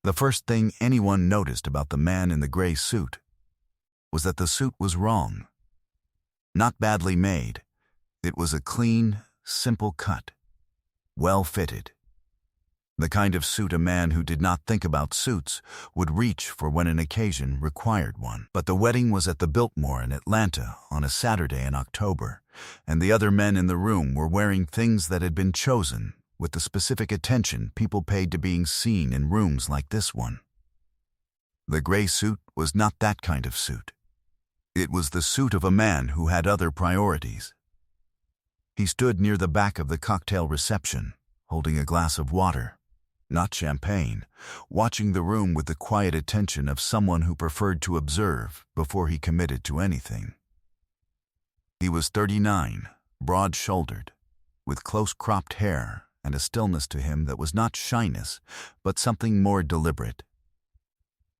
The first thing anyone noticed about the man in the gray suit was that the suit was wrong. Not badly made. It was a clean, simple cut, well-fitted. The kind of suit a man who did not think about suits would reach for when an occasion required one. But the wedding was at the Biltmore in Atlanta on a Saturday in October, and the other men in the room were wearing things that had been chosen with the specific attention people paid to being seen in rooms like this one. The gray suit was not that kind of suit. It was the suit of a man who had other priorities. He stood near the back of the cocktail reception, holding a glass of water, not champagne, watching the room with the quiet attention of someone who preferred to observe before he committed to anything. He was 39, broad-shouldered, with close-cropped hair and a stillness to him that was not shyness, but something more deliberate.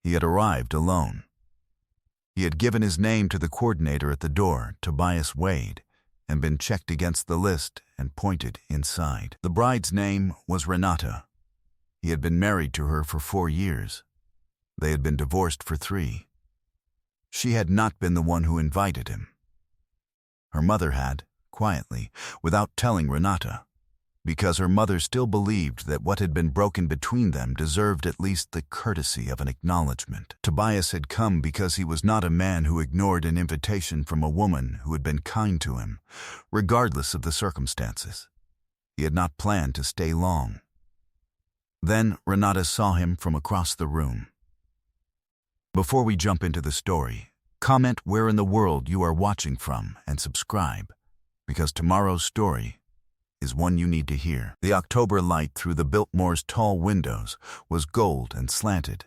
He had arrived alone. He had given his name to the coordinator at the door, Tobias Wade, and been checked against the list and pointed inside. The bride's name was Renata. He had been married to her for 4 years. They had been divorced for 3. She had not been the one who invited him. Her mother had, quietly, without telling Renata, because her mother still believed that what had been broken between them deserved at least the courtesy of an acknowledgement. Tobias had come because he was not a man who ignored an invitation from a woman who had been kind to him, regardless of the circumstances. He had not planned to stay long. Then Renata saw him from across the room. Before we jump into the story, comment where in the world you are watching from and subscribe, because tomorrow's story is one you need to hear. The October light through the Biltmore's tall windows was gold and slanted,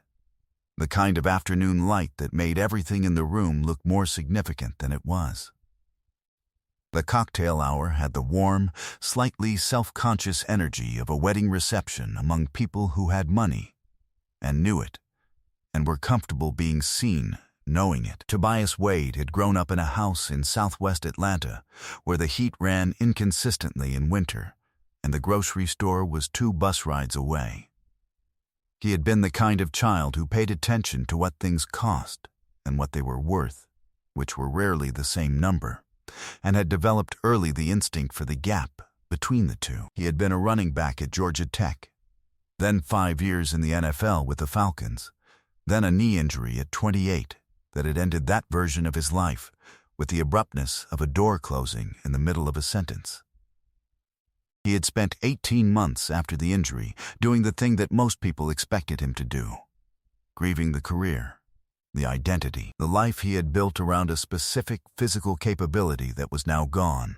the kind of afternoon light that made everything in the room look more significant than it was. The cocktail hour had the warm, slightly self-conscious energy of a wedding reception among people who had money and knew it, and were comfortable being seen, knowing it. Tobias Wade had grown up in a house in southwest Atlanta where the heat ran inconsistently in winter, and the grocery store was 2 bus rides away. He had been the kind of child who paid attention to what things cost and what they were worth, which were rarely the same number, and had developed early the instinct for the gap between the two. He had been a running back at Georgia Tech, then 5 years in the NFL with the Falcons, then a knee injury at 28 that had ended that version of his life with the abruptness of a door closing in the middle of a sentence. He had spent 18 months after the injury doing the thing that most people expected him to do, grieving the career, the identity, the life he had built around a specific physical capability that was now gone.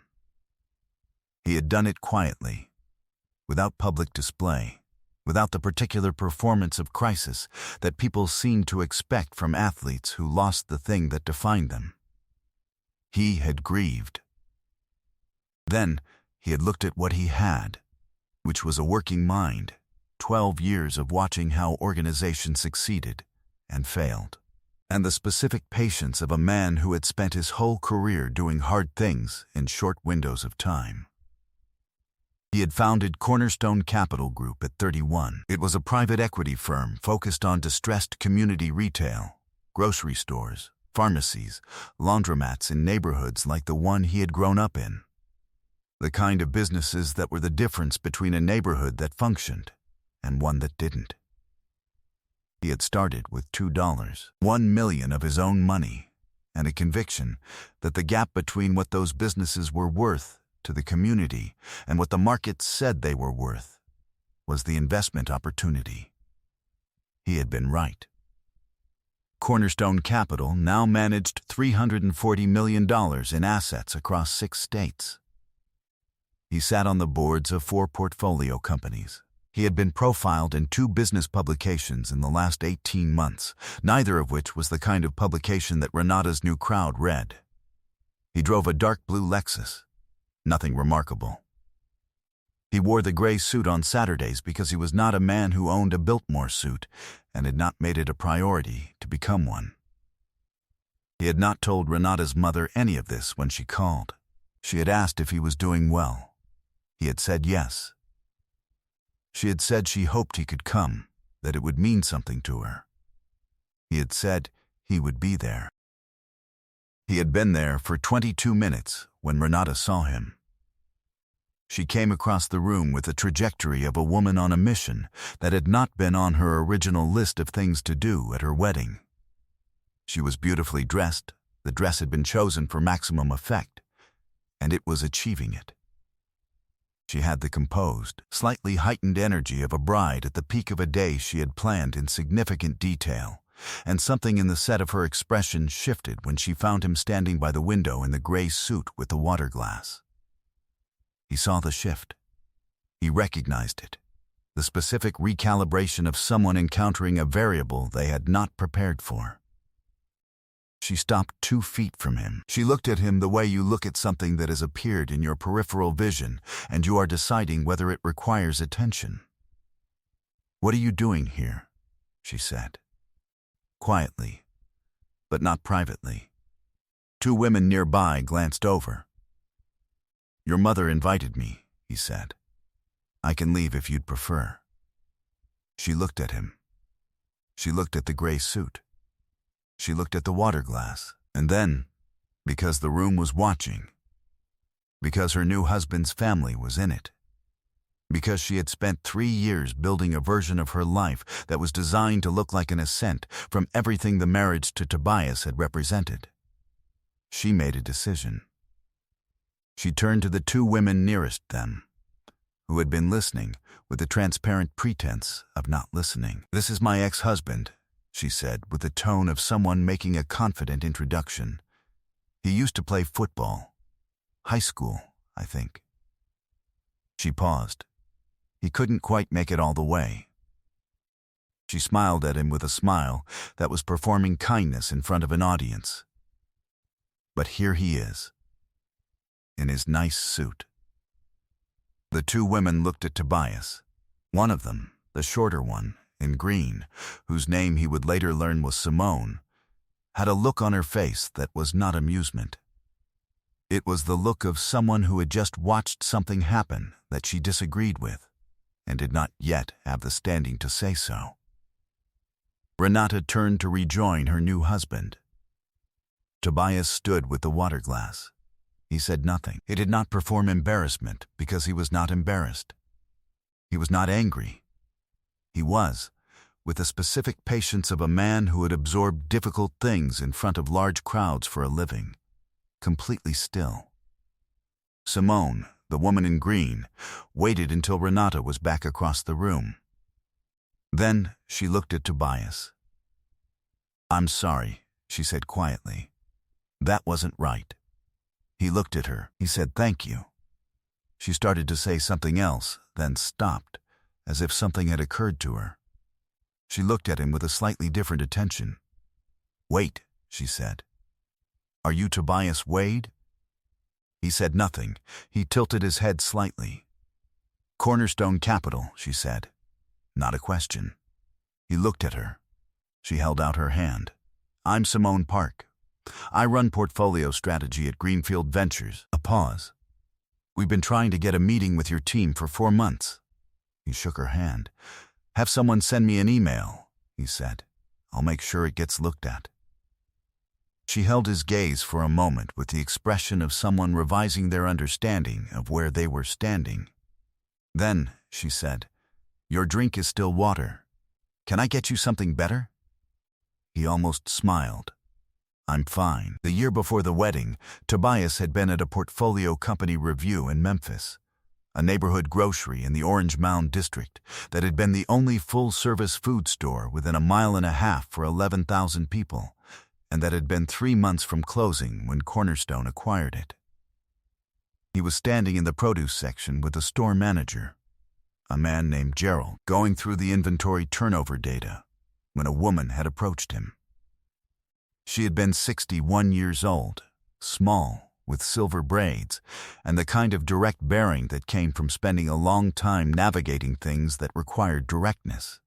He had done it quietly, without public display, without the particular performance of crisis that people seemed to expect from athletes who lost the thing that defined them. He had grieved. Then he had looked at what he had, which was a working mind, 12 years of watching how organizations succeeded and failed, and the specific patience of a man who had spent his whole career doing hard things in short windows of time. He had founded Cornerstone Capital Group at 31. It was a private equity firm focused on distressed community retail, grocery stores, pharmacies, laundromats in neighborhoods like the one he had grown up in. The kind of businesses that were the difference between a neighborhood that functioned and one that didn't. He had started with $2, $1 million of his own money, and a conviction that the gap between what those businesses were worth to the community and what the market said they were worth was the investment opportunity. He had been right. Cornerstone Capital now managed $340 million in assets across 6 states. He sat on the boards of 4 portfolio companies. He had been profiled in 2 business publications in the last 18 months, neither of which was the kind of publication that Renata's new crowd read. He drove a dark blue Lexus. Nothing remarkable. He wore the gray suit on Saturdays because he was not a man who owned a Biltmore suit and had not made it a priority to become one. He had not told Renata's mother any of this when she called. She had asked if he was doing well. He had said yes. She had said she hoped he could come, that it would mean something to her. He had said he would be there. He had been there for 22 minutes when Renata saw him. She came across the room with the trajectory of a woman on a mission that had not been on her original list of things to do at her wedding. She was beautifully dressed, the dress had been chosen for maximum effect, and it was achieving it. She had the composed, slightly heightened energy of a bride at the peak of a day she had planned in significant detail, and something in the set of her expression shifted when she found him standing by the window in the gray suit with the water glass. He saw the shift. He recognized it, the specific recalibration of someone encountering a variable they had not prepared for. She stopped 2 feet from him. She looked at him the way you look at something that has appeared in your peripheral vision and you are deciding whether it requires attention. "What are you doing here?" she said. Quietly, but not privately. 2 women nearby glanced over. "Your mother invited me," he said. "I can leave if you'd prefer." She looked at him. She looked at the gray suit. She looked at the water glass, and then, because the room was watching, because her new husband's family was in it, because she had spent 3 years building a version of her life that was designed to look like an ascent from everything the marriage to Tobias had represented, she made a decision. She turned to the 2 women nearest them, who had been listening with a transparent pretense of not listening. "This is my ex-husband," she said with the tone of someone making a confident introduction. "He used to play football. High school, I think." She paused. He couldn't quite make it all the way. She smiled at him with a smile that was performing kindness in front of an audience. But here he is, in his nice suit. The 2 women looked at Tobias. One of them, the shorter one, in green, whose name he would later learn was Simone, had a look on her face that was not amusement. It was the look of someone who had just watched something happen that she disagreed with, and did not yet have the standing to say so. Renata turned to rejoin her new husband. Tobias stood with the water glass. He said nothing. He did not perform embarrassment because he was not embarrassed. He was not angry. He was, with the specific patience of a man who had absorbed difficult things in front of large crowds for a living, completely still. Simone, the woman in green, waited until Renata was back across the room. Then she looked at Tobias. "I'm sorry," she said quietly. "That wasn't right." He looked at her. He said, "Thank you." She started to say something else, then stopped, as if something had occurred to her. She looked at him with a slightly different attention. "Wait," she said. "Are you Tobias Wade?" He said nothing. He tilted his head slightly. "Cornerstone Capital," she said. Not a question. He looked at her. She held out her hand. "I'm Simone Park. I run portfolio strategy at Greenfield Ventures." A pause. "We've been trying to get a meeting with your team for 4 months. He shook her hand. "Have someone send me an email," he said. "I'll make sure it gets looked at." She held his gaze for a moment with the expression of someone revising their understanding of where they were standing. Then, she said, "Your drink is still water. Can I get you something better?" He almost smiled. "I'm fine." The year before the wedding, Tobias had been at a portfolio company review in Memphis, a neighborhood grocery in the Orange Mound district that had been the only full-service food store within a mile and a half for 11,000 people, and that had been 3 months from closing when Cornerstone acquired it. He was standing in the produce section with the store manager, a man named Gerald, going through the inventory turnover data, when a woman had approached him. She had been 61 years old, small, with silver braids, and the kind of direct bearing that came from spending a long time navigating things that required directness.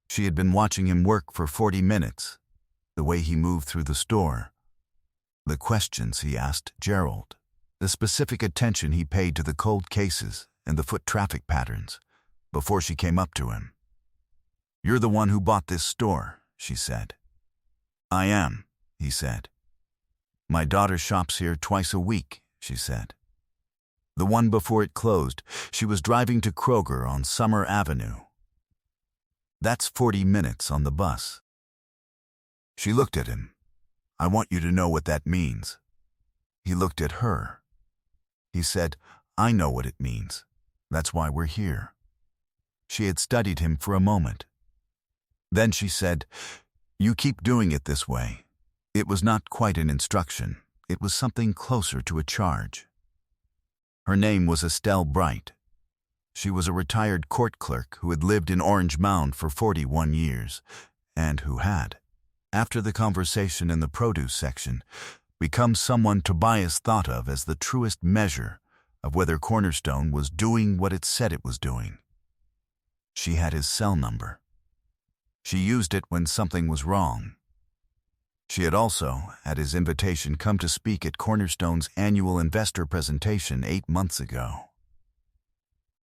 She had been watching him work for 40 minutes, the way he moved through the store, the questions he asked Gerald, the specific attention he paid to the cold cases and the foot traffic patterns before she came up to him. "You're the one who bought this store," she said. "I am," he said. "My daughter shops here twice a week," she said. The one before it closed, she was driving to Kroger on Summer Avenue. "That's 40 minutes on the bus." She looked at him. "I want you to know what that means." He looked at her. He said, "I know what it means. That's why we're here." She had studied him for a moment. Then she said, "You keep doing it this way." It was not quite an instruction. It was something closer to a charge. Her name was Estelle Bright. She was a retired court clerk who had lived in Orange Mound for 41 years, and who had, after the conversation in the produce section, become someone Tobias thought of as the truest measure of whether Cornerstone was doing what it said it was doing. She had his cell number. She used it when something was wrong. She had also, at his invitation, come to speak at Cornerstone's annual investor presentation 8 months ago.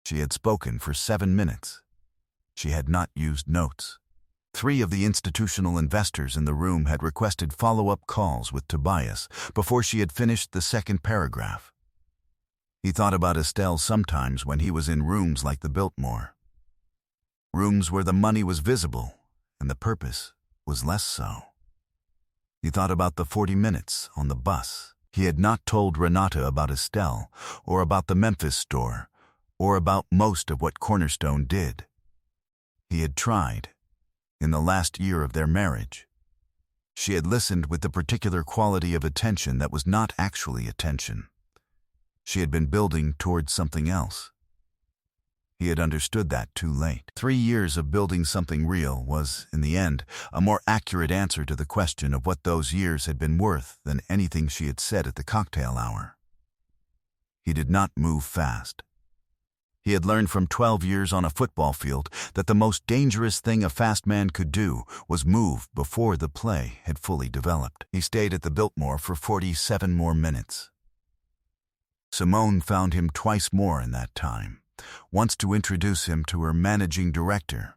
She had spoken for 7 minutes. She had not used notes. 3 of the institutional investors in the room had requested follow-up calls with Tobias before she had finished the second paragraph. He thought about Estelle sometimes when he was in rooms like the Biltmore. Rooms where the money was visible and the purpose was less so. He thought about the 40 minutes on the bus. He had not told Renata about Estelle, or about the Memphis store, or about most of what Cornerstone did. He had tried, in the last year of their marriage. She had listened with the particular quality of attention that was not actually attention. She had been building towards something else. He had understood that too late. 3 years of building something real was, in the end, a more accurate answer to the question of what those years had been worth than anything she had said at the cocktail hour. He did not move fast. He had learned from 12 years on a football field that the most dangerous thing a fast man could do was move before the play had fully developed. He stayed at the Biltmore for 47 more minutes. Simone found him twice more in that time, once to introduce him to her managing director,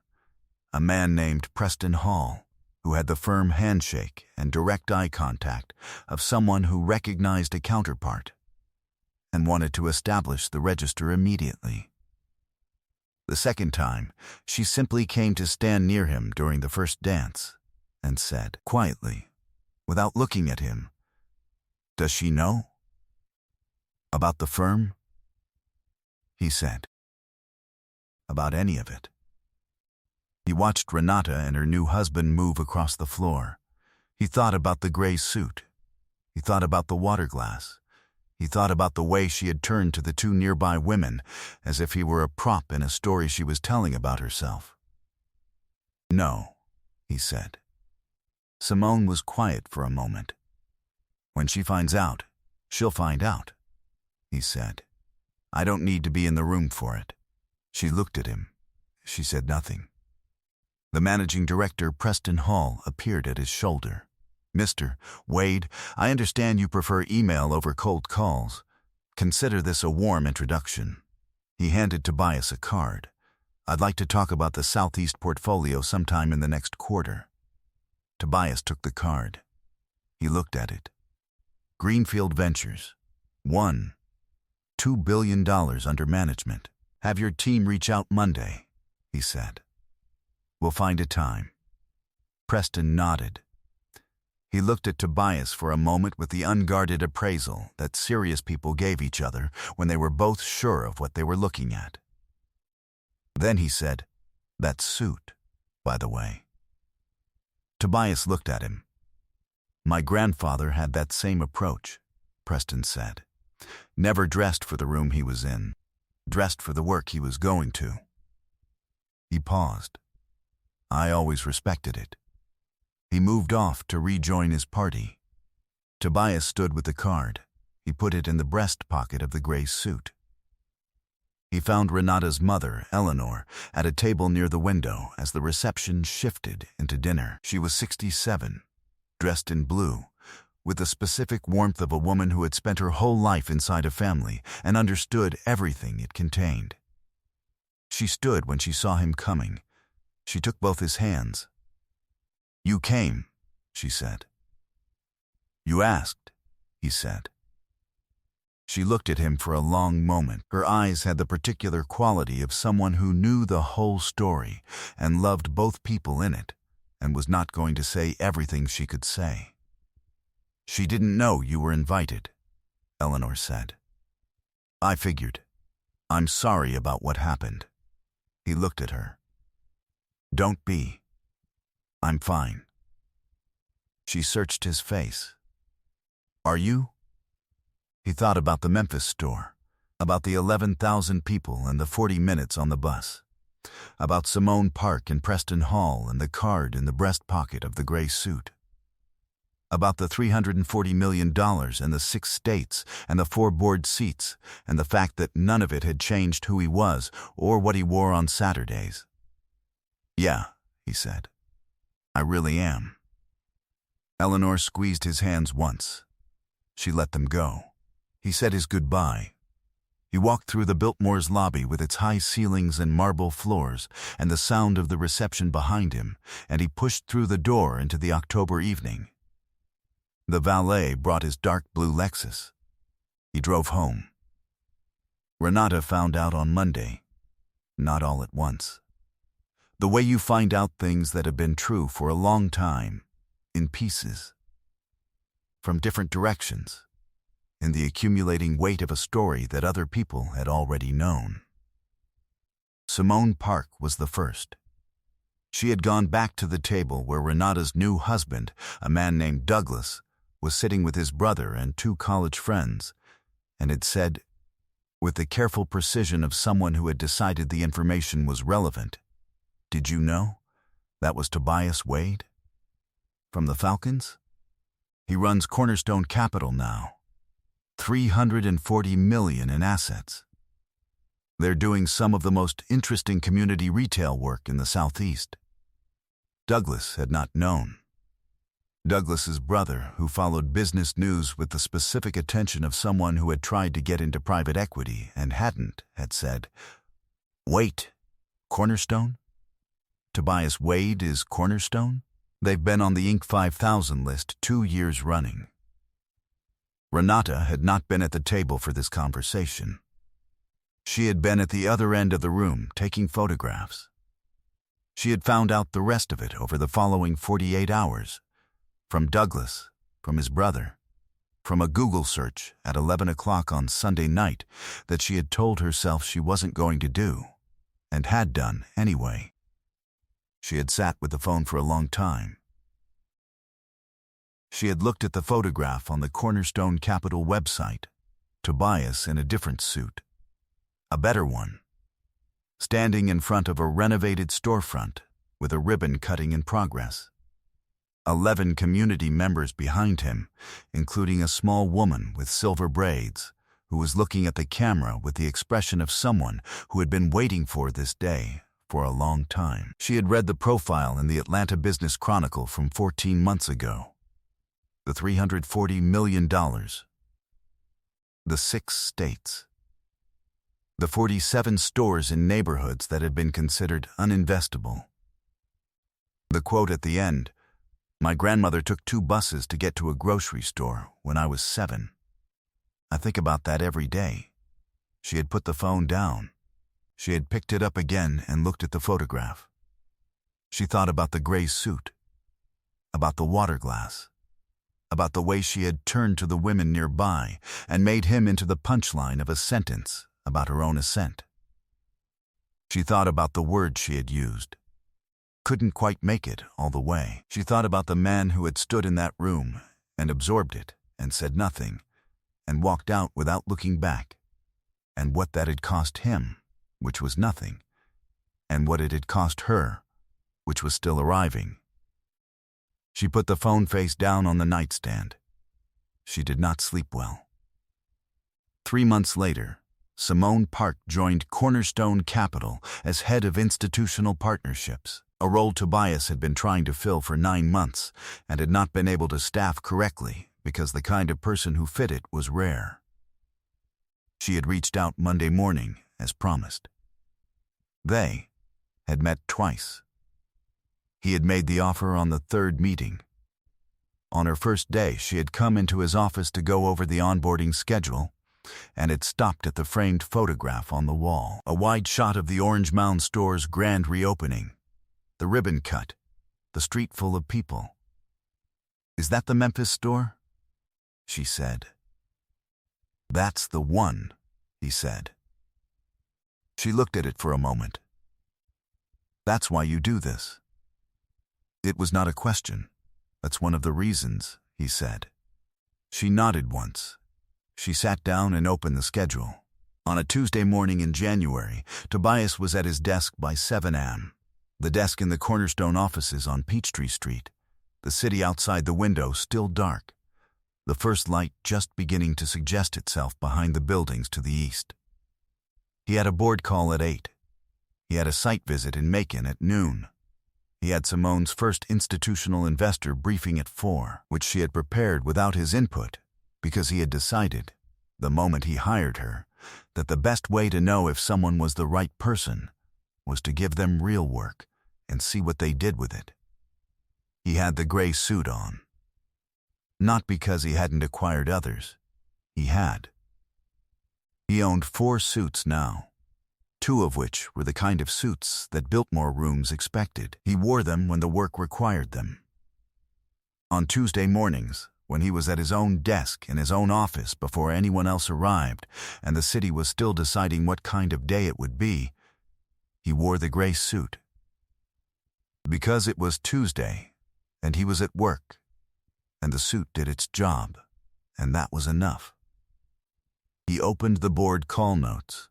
a man named Preston Hall, who had the firm handshake and direct eye contact of someone who recognized a counterpart and wanted to establish the register immediately. The second time, she simply came to stand near him during the first dance and said, quietly, without looking at him, "Does she know about the firm?" He said, "About any of it." He watched Renata and her new husband move across the floor. He thought about the gray suit. He thought about the water glass. He thought about the way she had turned to the 2 nearby women, as if he were a prop in a story she was telling about herself. "No," he said. Simone was quiet for a moment. "When she finds out, she'll find out," he said. "I don't need to be in the room for it." She looked at him. She said nothing. The managing director, Preston Hall, appeared at his shoulder. "Mr. Wade, I understand you prefer email over cold calls. Consider this a warm introduction." He handed Tobias a card. "I'd like to talk about the Southeast portfolio sometime in the next quarter." Tobias took the card. He looked at it. Greenfield Ventures. $2 billion under management. "Have your team reach out Monday," he said. "We'll find a time." Preston nodded. He looked at Tobias for a moment with the unguarded appraisal that serious people gave each other when they were both sure of what they were looking at. Then he said, "That suit, by the way." Tobias looked at him. "My grandfather had that same approach," Preston said. "Never dressed for the room he was in. Dressed for the work he was going to." He paused. "I always respected it." He moved off to rejoin his party. Tobias stood with the card. He put it in the breast pocket of the gray suit. He found Renata's mother, Eleanor, at a table near the window as the reception shifted into dinner. She was 67, dressed in blue, with the specific warmth of a woman who had spent her whole life inside a family and understood everything it contained. She stood when she saw him coming, She took both his hands. "You came," she said. "You asked," he said. She looked at him for a long moment. Her eyes had the particular quality of someone who knew the whole story and loved both people in it and was not going to say everything she could say. "She didn't know you were invited," Eleanor said. "I figured. I'm sorry about what happened." He looked at her. "Don't be. I'm fine." She searched his face. "Are you?" He thought about the Memphis store, about the 11,000 people and the 40 minutes on the bus, about Simone Park and Preston Hall and the card in the breast pocket of the gray suit, about the $340 million and the 6 states and the 4 board seats and the fact that none of it had changed who he was or what he wore on Saturdays. "Yeah," he said. "I really am." Eleanor squeezed his hands once. She let them go. He said his goodbye. He walked through the Biltmore's lobby with its high ceilings and marble floors and the sound of the reception behind him, and he pushed through the door into the October evening. The valet brought his dark blue Lexus. He drove home. Renata found out on Monday, not all at once. The way you find out things that have been true for a long time, in pieces, from different directions, in the accumulating weight of a story that other people had already known. Simone Park was the first. She had gone back to the table where Renata's new husband, a man named Douglas, was sitting with his brother and 2 college friends, and had said, with the careful precision of someone who had decided the information was relevant, "Did you know? That was Tobias Wade? From the Falcons? He runs Cornerstone Capital now. $340 million in assets. They're doing some of the most interesting community retail work in the Southeast." Douglas had not known. Douglas's brother, who followed business news with the specific attention of someone who had tried to get into private equity and hadn't, had said, "Wait, Cornerstone? Tobias Wade is Cornerstone? They've been on the Inc. 5000 list 2 years running." Renata had not been at the table for this conversation. She had been at the other end of the room taking photographs. She had found out the rest of it over the following 48 hours, from Douglas, from his brother, from a Google search at 11 o'clock on Sunday night that she had told herself she wasn't going to do, and had done anyway. She had sat with the phone for a long time. She had looked at the photograph on the Cornerstone Capital website, Tobias in a different suit, a better one, standing in front of a renovated storefront with a ribbon cutting in progress. 11 community members behind him, including a small woman with silver braids, who was looking at the camera with the expression of someone who had been waiting for this day for a long time. She had read the profile in the Atlanta Business Chronicle from 14 months ago. The $340 million, the 6 states, the 47 stores in neighborhoods that had been considered uninvestable. The quote at the end, "My grandmother took 2 buses to get to a grocery store when I was 7. I think about that every day." She had put the phone down. She had picked it up again and looked at the photograph. She thought about the gray suit, about the water glass, about the way she had turned to the women nearby and made him into the punchline of a sentence about her own assent. She thought about the words she had used. Couldn't quite make it all the way. She thought about the man who had stood in that room and absorbed it and said nothing and walked out without looking back, and what that had cost him, which was nothing, and what it had cost her, which was still arriving. She put the phone face down on the nightstand. She did not sleep well. 3 months later, Simone Park joined Cornerstone Capital as head of institutional partnerships, a role Tobias had been trying to fill for 9 months and had not been able to staff correctly because the kind of person who fit it was rare. She had reached out Monday morning, as promised. They had met twice. He had made the offer on the third meeting. On her first day, she had come into his office to go over the onboarding schedule, and had stopped at the framed photograph on the wall. A wide shot of the Orange Mound store's grand reopening, the ribbon cut, the street full of people. "Is that the Memphis store?" she said. "That's the one," he said. She looked at it for a moment. "That's why you do this?" It was not a question. "That's one of the reasons," he said. She nodded once. She sat down and opened the schedule. On a Tuesday morning in January, Tobias was at his desk by 7 a.m. The desk in the Cornerstone offices on Peachtree Street. The city outside the window still dark. The first light just beginning to suggest itself behind the buildings to the east. He had a board call at 8. He had a site visit in Macon at noon. He had Simone's first institutional investor briefing at 4, which she had prepared without his input, because he had decided, the moment he hired her, that the best way to know if someone was the right person was to give them real work and see what they did with it. He had the gray suit on. Not because he hadn't acquired others. He had. He owned 4 suits now, 2 of which were the kind of suits that Biltmore rooms expected. He wore them when the work required them. On Tuesday mornings, when he was at his own desk in his own office before anyone else arrived, and the city was still deciding what kind of day it would be, he wore the gray suit. Because it was Tuesday, and he was at work, and the suit did its job, and that was enough. He opened the board call notes.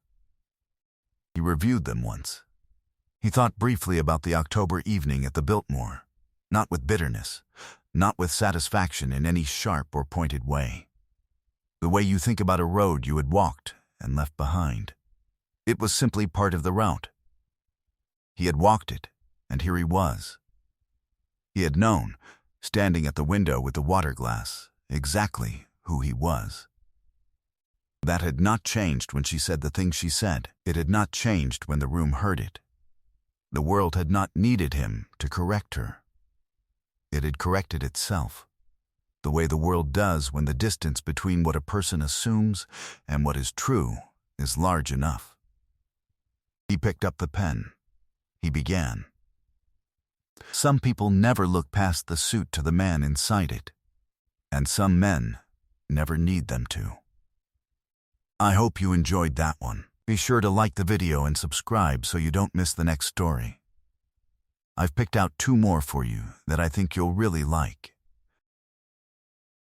He reviewed them once. He thought briefly about the October evening at the Biltmore, not with bitterness, not with satisfaction in any sharp or pointed way. The way you think about a road you had walked and left behind. It was simply part of the route. He had walked it, and here he was. He had known, standing at the window with the water glass, exactly who he was. That had not changed when she said the thing she said. It had not changed when the room heard it. The world had not needed him to correct her. It had corrected itself, the way the world does when the distance between what a person assumes and what is true is large enough. He picked up the pen. He began. Some people never look past the suit to the man inside it, and some men never need them to. I hope you enjoyed that one. Be sure to like the video and subscribe so you don't miss the next story. I've picked out 2 more for you that I think you'll really like.